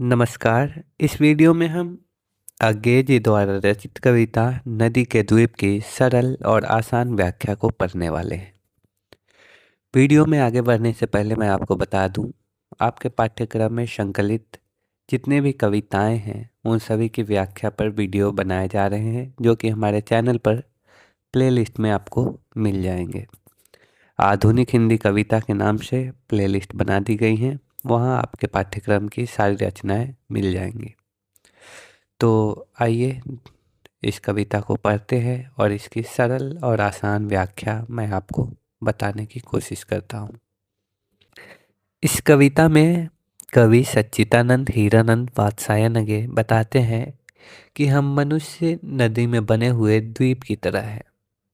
नमस्कार। इस वीडियो में हम अज्ञे जी द्वारा रचित कविता नदी के द्वीप की सरल और आसान व्याख्या को पढ़ने वाले हैं। वीडियो में आगे बढ़ने से पहले मैं आपको बता दूं, आपके पाठ्यक्रम में संकलित जितने भी कविताएं हैं उन सभी की व्याख्या पर वीडियो बनाए जा रहे हैं, जो कि हमारे चैनल पर प्लेलिस्ट में आपको मिल जाएंगे। आधुनिक हिंदी कविता के नाम से प्लेलिस्ट बना दी गई हैं, वहाँ आपके पाठ्यक्रम की सारी रचनाएं मिल जाएंगी। तो आइए इस कविता को पढ़ते हैं और इसकी सरल और आसान व्याख्या मैं आपको बताने की कोशिश करता हूँ। इस कविता में कवि सच्चिदानंद हीरानंद वात्स्यायन बताते हैं कि हम मनुष्य नदी में बने हुए द्वीप की तरह हैं।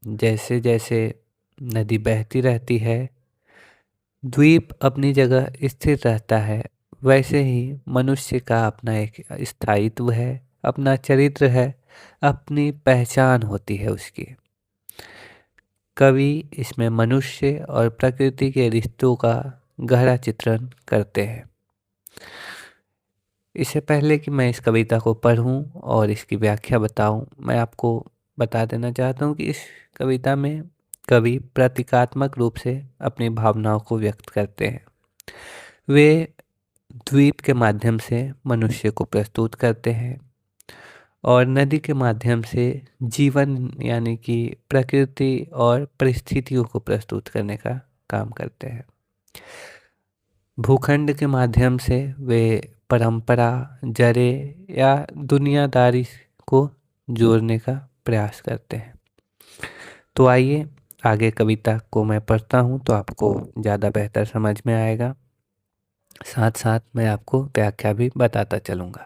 जैसे जैसे नदी बहती रहती है, द्वीप अपनी जगह स्थिर रहता है, वैसे ही मनुष्य का अपना एक स्थायित्व है, अपना चरित्र है, अपनी पहचान होती है उसकी। कवि इसमें मनुष्य और प्रकृति के रिश्तों का गहरा चित्रण करते हैं। इससे पहले कि मैं इस कविता को पढ़ूं और इसकी व्याख्या बताऊं, मैं आपको बता देना चाहता हूं कि इस कविता में कवि प्रतीकात्मक रूप से अपनी भावनाओं को व्यक्त करते हैं। वे द्वीप के माध्यम से मनुष्य को प्रस्तुत करते हैं और नदी के माध्यम से जीवन यानी कि प्रकृति और परिस्थितियों को प्रस्तुत करने का काम करते हैं। भूखंड के माध्यम से वे परंपरा, जड़ें या दुनियादारी को जोड़ने का प्रयास करते हैं। तो आइए आगे कविता को मैं पढ़ता हूँ तो आपको ज़्यादा बेहतर समझ में आएगा। साथ साथ मैं आपको व्याख्या भी बताता चलूँगा।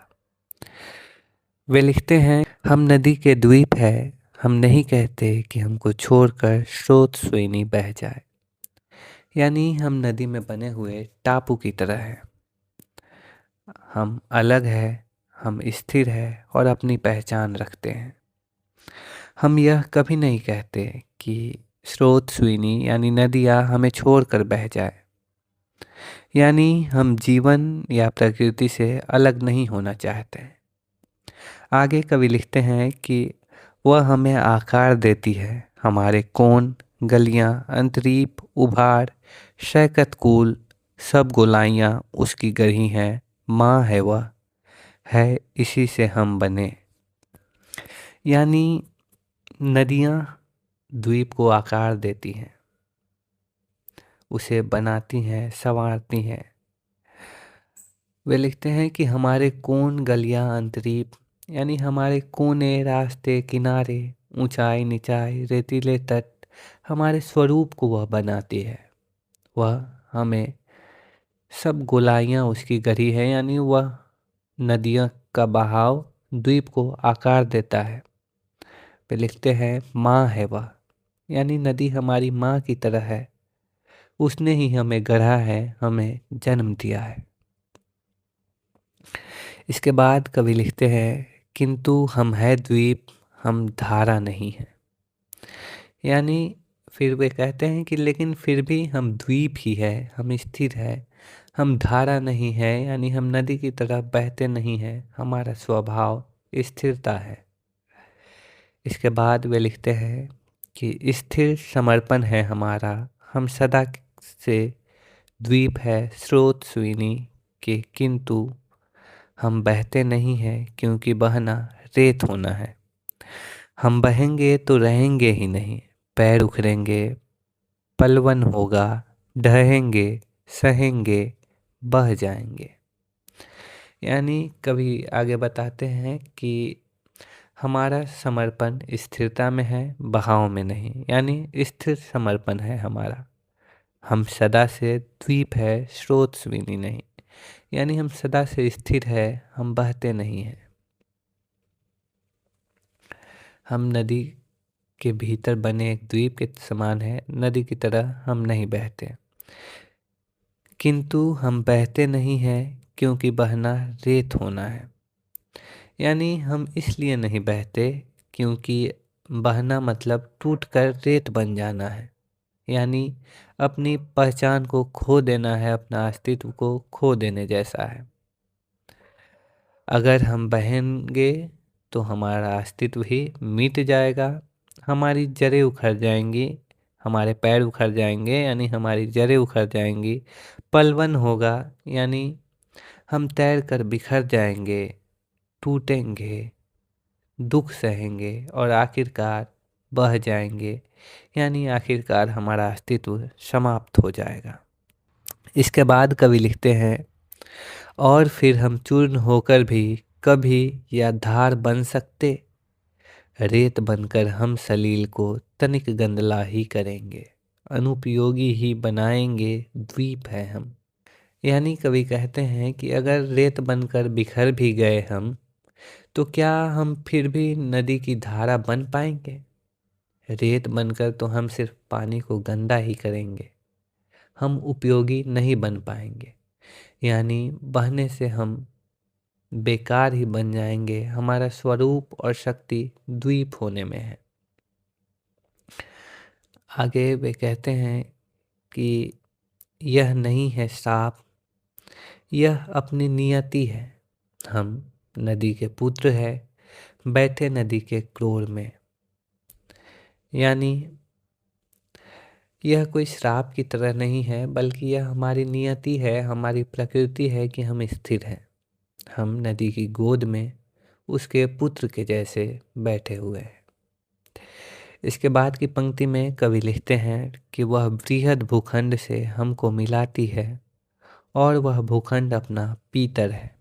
वे लिखते हैं, हम नदी के द्वीप है, हम नहीं कहते कि हमको छोड़कर स्रोत स्वेनी बह जाए। यानी हम नदी में बने हुए टापू की तरह हैं। हम अलग है, हम स्थिर है और अपनी पहचान रखते हैं। हम यह कभी नहीं कहते कि स्रोत स्विनी यानी नदियाँ हमें छोड़कर बह जाए। यानी हम जीवन या प्रकृति से अलग नहीं होना चाहते। आगे कवि लिखते हैं कि वह हमें आकार देती है, हमारे कोण, गलियां, अंतरीप, उभार, शैकत कूल, सब गोलाइयाँ उसकी गढ़ी हैं। माँ है वह, है इसी से हम बने। यानी नदियाँ द्वीप को आकार देती हैं, उसे बनाती हैं, संवारती हैं। वे लिखते हैं कि हमारे कोण, गलियां, अंतरीप यानी हमारे कोने, रास्ते, किनारे, ऊंचाई, निचाई, रेतीले तट हमारे स्वरूप को वह बनाती है। वह हमें सब गोलाइयाँ उसकी गढ़ी है, यानी वह नदियों का बहाव द्वीप को आकार देता है। वे लिखते हैं, माँ है वह, यानी नदी हमारी माँ की तरह है। उसने ही हमें गढ़ा है, हमें जन्म दिया है। इसके बाद कवि लिखते हैं, किंतु हम है द्वीप, हम धारा नहीं है। यानी फिर वे कहते हैं कि लेकिन फिर भी हम द्वीप ही है, हम स्थिर है, हम धारा नहीं है, यानी हम नदी की तरह बहते नहीं हैं, हमारा स्वभाव स्थिरता है। इसके बाद वे लिखते हैं कि स्थिर समर्पण है हमारा, हम सदा से द्वीप है स्रोत सुईनी के, किंतु हम बहते नहीं हैं क्योंकि बहना रेत होना है। हम बहेंगे तो रहेंगे ही नहीं, पैर उखड़ेंगे, पलवन होगा, ढहेंगे, सहेंगे, बह जाएंगे। यानी कभी आगे बताते हैं कि हमारा समर्पण स्थिरता में है, बहाव में नहीं। यानी स्थिर समर्पण है हमारा। हम सदा से द्वीप है, स्रोत स्विनी नहीं। यानी हम सदा से स्थिर है, हम बहते नहीं हैं। हम नदी के भीतर बने एक द्वीप के समान है, नदी की तरह हम नहीं बहते। किंतु हम बहते नहीं हैं क्योंकि बहना रेत होना है। यानी हम इसलिए नहीं बहते क्योंकि बहना मतलब टूटकर रेत बन जाना है। यानी अपनी पहचान को खो देना है, अपना अस्तित्व को खो देने जैसा है। अगर हम बहेंगे तो हमारा अस्तित्व ही मिट जाएगा, हमारी जड़ें उखड़ जाएंगी, हमारे पैर उखड़ जाएंगे यानी हमारी जड़ें उखड़ जाएंगी, पलवन होगा यानी हम तैर कर बिखर जाएंगे, टूटेंगे, दुख सहेंगे और आखिरकार बह जाएंगे यानी आखिरकार हमारा अस्तित्व समाप्त हो जाएगा। इसके बाद कवि लिखते हैं, और फिर हम चूर्ण होकर भी कभी या धार बन सकते, रेत बनकर हम सलील को तनिक गंदला ही करेंगे, अनुपयोगी ही बनाएंगे द्वीप है हम। यानी कवि कहते हैं कि अगर रेत बनकर बिखर भी गए हम, तो क्या हम फिर भी नदी की धारा बन पाएंगे? रेत बनकर तो हम सिर्फ पानी को गंदा ही करेंगे, हम उपयोगी नहीं बन पाएंगे, यानी बहने से हम बेकार ही बन जाएंगे, हमारा स्वरूप और शक्ति द्वीप होने में है। आगे वे कहते हैं कि यह नहीं है श्राप, यह अपनी नियति है, हम नदी के पुत्र है, बैठे नदी के क्रोर में। यानी यह कोई श्राप की तरह नहीं है, बल्कि यह हमारी नियति है, हमारी प्रकृति है कि हम स्थिर हैं, हम नदी की गोद में उसके पुत्र के जैसे बैठे हुए हैं। इसके बाद की पंक्ति में कवि लिखते हैं कि वह बृहद भूखंड से हमको मिलाती है और वह भूखंड अपना पीतर है।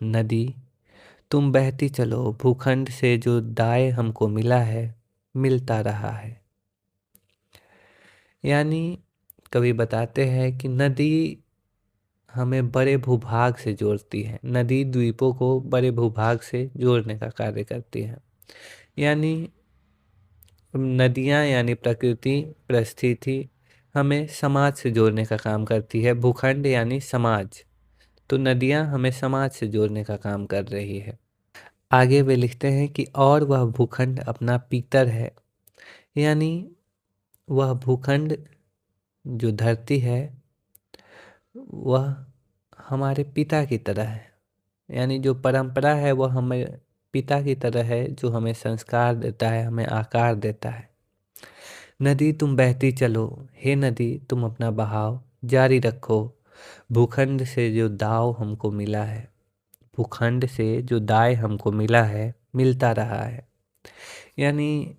नदी तुम बहती चलो, भूखंड से जो दाय हमको मिला है मिलता रहा है। यानी कवि बताते हैं कि नदी हमें बड़े भूभाग से जोड़ती है, नदी द्वीपों को बड़े भूभाग से जोड़ने का कार्य करती है। यानी नदियाँ यानी प्रकृति परिस्थिति हमें समाज से जोड़ने का काम करती है, भूखंड यानी समाज, तो नदियाँ हमें समाज से जोड़ने का काम कर रही है। आगे वे लिखते हैं कि और वह भूखंड अपना पीतर है, यानी वह भूखंड जो धरती है वह हमारे पिता की तरह है, यानी जो परंपरा है वह हमें पिता की तरह है, जो हमें संस्कार देता है, हमें आकार देता है। नदी तुम बहती चलो, हे नदी तुम अपना बहाव जारी रखो, भूखंड से जो दाव हमको मिला है, भूखंड से जो दाय हमको मिला है मिलता रहा है। यानी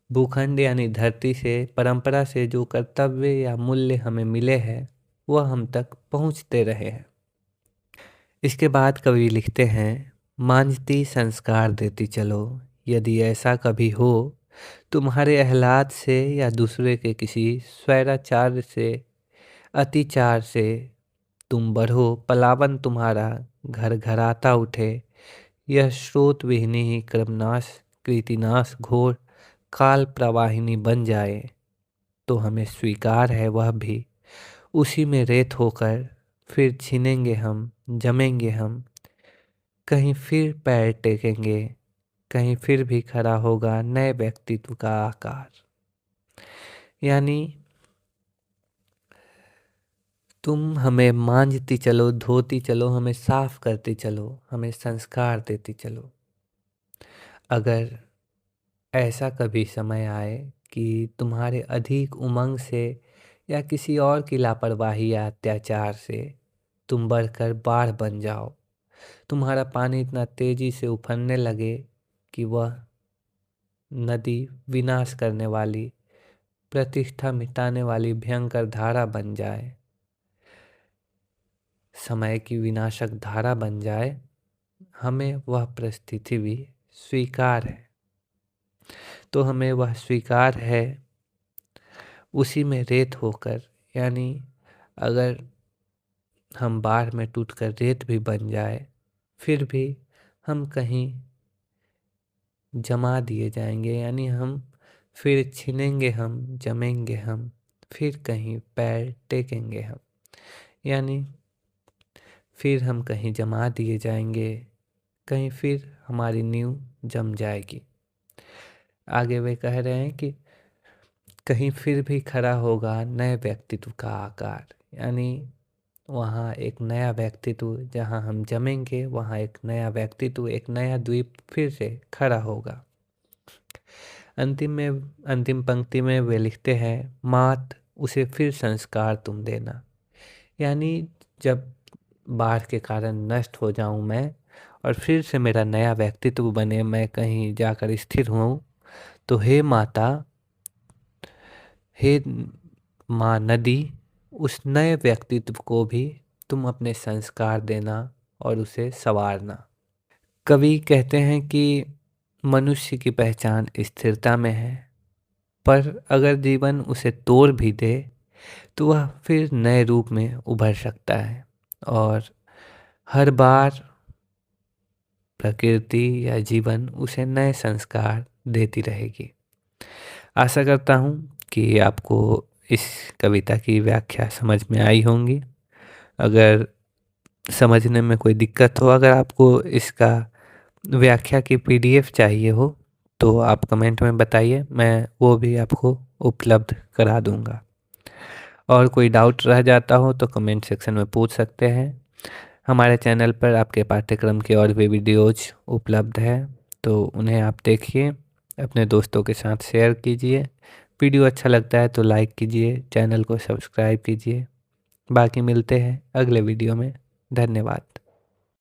भूखंड यानी धरती से, परंपरा से जो कर्तव्य या मूल्य हमें मिले हैं वह हम तक पहुँचते रहे हैं। इसके बाद कवि लिखते हैं, मांझती संस्कार देती चलो, यदि ऐसा कभी हो तुम्हारे आह्लाद से या दूसरे के किसी स्वैराचार से, अतिचार से तुम बढ़ो, पलावन तुम्हारा घर घराता उठे, यह स्रोत विहीनी ही क्रमनाश कृतिनाश घोर काल प्रवाहिनी बन जाए, तो हमें स्वीकार है वह भी, उसी में रेत होकर फिर छिनेंगे हम, जमेंगे हम, कहीं फिर पैर टेकेंगे, कहीं फिर भी खड़ा होगा नए व्यक्तित्व का आकार। यानी तुम हमें मांझती चलो, धोती चलो, हमें साफ करती चलो, हमें संस्कार देती चलो। अगर ऐसा कभी समय आए कि तुम्हारे अधिक उमंग से या किसी और की लापरवाही या अत्याचार से तुम बढ़कर बाढ़ बन जाओ, तुम्हारा पानी इतना तेजी से उफनने लगे कि वह नदी विनाश करने वाली, प्रतिष्ठा मिटाने वाली भयंकर धारा बन जाए, समय की विनाशक धारा बन जाए, हमें वह परिस्थिति भी स्वीकार है। तो हमें वह स्वीकार है उसी में रेत होकर, यानी अगर हम बाढ़ में टूटकर रेत भी बन जाए फिर भी हम कहीं जमा दिए जाएंगे, यानी हम फिर छिनेंगे, हम जमेंगे, हम फिर कहीं पैर टेकेंगे हम, यानी फिर हम कहीं जमा दिए जाएंगे, कहीं फिर हमारी नींव जम जाएगी। आगे वे कह रहे हैं कि कहीं फिर भी खड़ा होगा नए व्यक्तित्व का आकार, यानी वहाँ एक नया व्यक्तित्व, जहाँ हम जमेंगे वहाँ एक नया व्यक्तित्व, एक नया द्वीप फिर से खड़ा होगा। अंतिम पंक्ति में वे लिखते हैं, मात उसे फिर संस्कार तुम देना। यानी जब बाढ़ के कारण नष्ट हो जाऊं मैं और फिर से मेरा नया व्यक्तित्व बने, मैं कहीं जाकर स्थिर हूँ, तो हे माता, हे माँ नदी, उस नए व्यक्तित्व को भी तुम अपने संस्कार देना और उसे संवारना। कवि कहते हैं कि मनुष्य की पहचान स्थिरता में है, पर अगर जीवन उसे तोड़ भी दे तो वह फिर नए रूप में उभर सकता है और हर बार प्रकृति या जीवन उसे नए संस्कार देती रहेगी। आशा करता हूँ कि आपको इस कविता की व्याख्या समझ में आई होंगी। अगर समझने में कोई दिक्कत हो, अगर आपको इसका व्याख्या की पीडीएफ चाहिए हो तो आप कमेंट में बताइए, मैं वो भी आपको उपलब्ध करा दूंगा। और कोई डाउट रह जाता हो तो कमेंट सेक्शन में पूछ सकते हैं। हमारे चैनल पर आपके पाठ्यक्रम के और भी वीडियोज उपलब्ध हैं, तो उन्हें आप देखिए, अपने दोस्तों के साथ शेयर कीजिए। वीडियो अच्छा लगता है तो लाइक कीजिए, चैनल को सब्सक्राइब कीजिए। बाकी मिलते हैं अगले वीडियो में। धन्यवाद।